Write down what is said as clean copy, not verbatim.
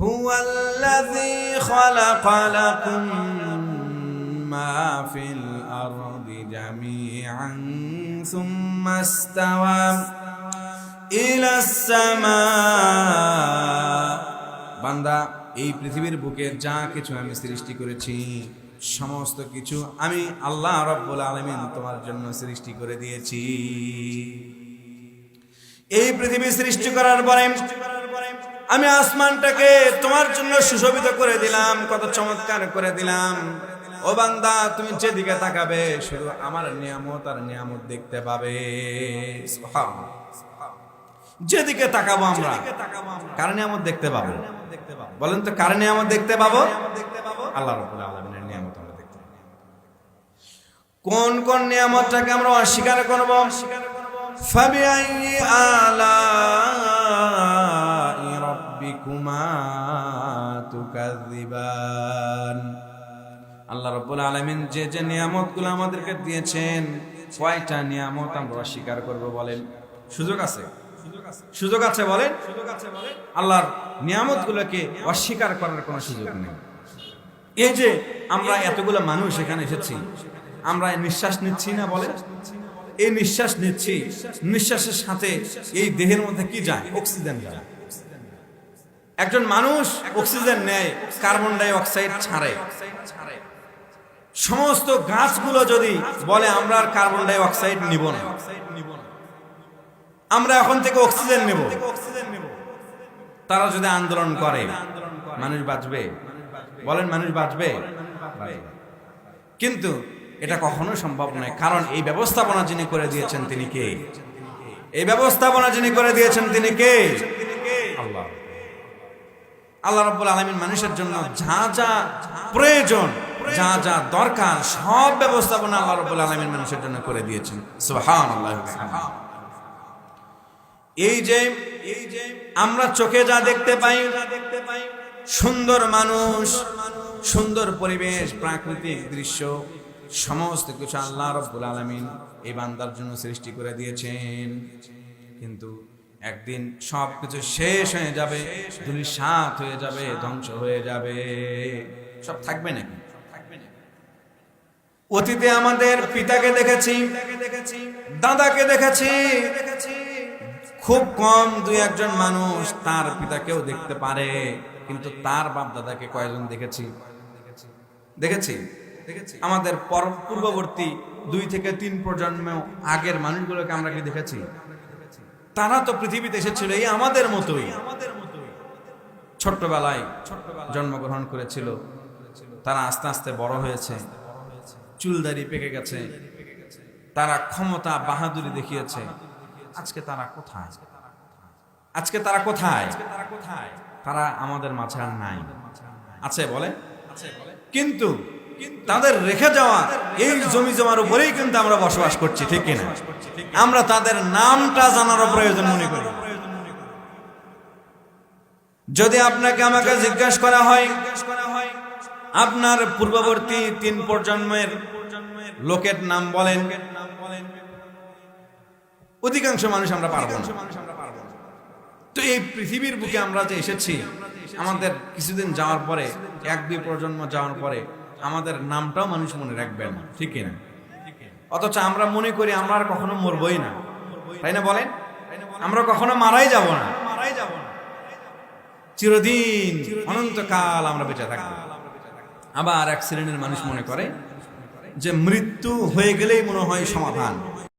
হুয়াল্লাযী খালাকা লাকুম মা ফিল আরদি জামিআন সুম্মা ইসতাওয়া ইলাস সামা। বান্দা, এই পৃথিবীর বুকে যা কিছু আমি সৃষ্টি করেছি সমস্ত কিছু আমি আল্লাহ রাব্বুল আলামিন তোমার জন্য সৃষ্টি করে দিয়েছি। এই পৃথিবী সৃষ্টি করার পরে আমি আসমানটাকে তোমার জন্য সুশোভিত করে দিলাম, কত চমৎকার করে দিলাম। ও বান্দা, তুমি যেদিকে তাকাবে শুধু আমার নিয়ামত আর নিয়ামত দেখতে পাবে। সুবহানাল্লাহ। যেদিকে তাকাবো আমরা কার নিয়ামত দেখতে পাবো? বলেন তো, কার নিয়ামত দেখতে পাবো? আল্লাহ রাব্বুল আলামিনের নিয়ামত আমরা দেখতে পাবো। কোন কোন নিয়ামতটাকে আমরা অস্বীকার করব? ফাবিআইয়ি আলাই রাব্বিকুমা তুকাযযিবান। আল্লাহ রাব্বুল আলামিন যে যে নিয়ামতগুলো আমাদেরকে দিয়েছেন, কয়টা নিয়ামত আমরা অস্বীকার করব বলেন? সুযোগ আছে? সুযোগ আছে বলেন? আল্লাহর নিয়ামতগুলোকে অস্বীকার করার কোনো সুযোগ নেই। এই যে আমরা এতগুলো মানুষ এখানে এসেছি, আমরা নিঃশ্বাস নিচ্ছি না বলেন? এই নিঃশ্বাস নিচ্ছি, নিঃশ্বাসের সাথে এই দেহের মধ্যে কি যায়? অক্সিজেন যায়। একজন মানুষ অক্সিজেন নেয়, কার্বন ডাই অক্সাইড ছাড়ে। সমস্ত গাছগুলো যদি বলে আমরা আর কার্বন ডাই অক্সাইড নিব না, আমরা এখন থেকে অক্সিজেন নেব, তারা যদি আন্দোলন করে, মানুষ বাঁচবে? বলেন, মানুষ বাঁচবে? কিন্তু এটা কখনো সম্ভব নয়, কারণ এই ব্যবস্থাপনা যিনি করে দিয়েছেন তিনি কে? এই ব্যবস্থাপনা যিনি করে দিয়েছেন তিনি কে? আল্লাহ। আল্লাহ রাব্বুল আলামিন মানুষের জন্য যা যা প্রয়োজন, যা যা দরকার, সব ব্যবস্থাপনা আল্লাহ রাব্বুল আলামিন মানুষের জন্য করে দিয়েছেন। সুবহানাল্লাহ। এই যে আমরা চোখে যা দেখতে পাই, সুন্দর মানুষ, সুন্দর পরিবেশ, প্রাকৃতিক দৃশ্য, সমস্ত কিছু আল্লাহ রাব্বুল আলামিন এই বান্দার জন্য সৃষ্টি করে দিয়েছেন। কিন্তু একদিন সবকিছু শেষ হয়ে যাবে, ধূলিসাৎ হয়ে যাবে, ধ্বংস হয়ে যাবে, সব থাকবে নাকি? অতীতে আমাদের পিতাকে দেখেছি, দাদাকে দেখেছি, খুব কম দুই একজন মানুষ তার পিতাকেও দেখতে পারে, কিন্তু তার বাপ দাদাকে কয়জন দেখেছি? দেখেছি? আমাদের পূর্ববর্তী 2 থেকে 3 প্রজন্ম আগের মানুষগুলোকে আমরা কি দেখেছি? তারা তো পৃথিবীতে এসেছিল এই আমাদের মতোই, ছোট্টবেলায় জন্মগ্রহণ করেছিল, তারা আস্তে আস্তে বড় হয়েছে, চুলদাড়ি পেকে গেছে, তারা ক্ষমতা বাহাদুরি দেখিয়েছে। আজকে তারা কোথায়? আজকে তারা কোথায়? তারা আমাদের মাঝে আর নাই। আছে বলে? কিন্তু তাদের রেখে যাওয়া এই জমি জমার উপরেই কিন্তু আমরা বসবাস করছি, ঠিক কিনা? আমরা তাদের নামটা জানারও প্রয়োজন মনে করি। যদি আপনাকে আমাকে জিজ্ঞাসা করা হয় আপনার পূর্ববর্তী 3 প্রজন্মের লোকের নাম বলেন, অধিকাংশ মানুষ আমরা পারবো না। তো এই পৃথিবীর বুকে আমরা যে এসেছি, আমাদের কিছুদিন যাওয়ার পরে, 1-2 প্রজন্ম যাওয়ার পরে আমাদের নামটাও মানুষ মনে রাখবে না, ঠিক না? অথচ আমরা মনে করি আমরা আর কখনো মরবই না, তাই না? বলেন, আমরা কখনো মারাই যাব না, চিরদিন অনন্তকাল আমরা বেঁচে থাকবো। আবার এক শ্রেণীর মানুষ মনে করে যে মৃত্যু হয়ে গেলেই মনে হয় সমাধান।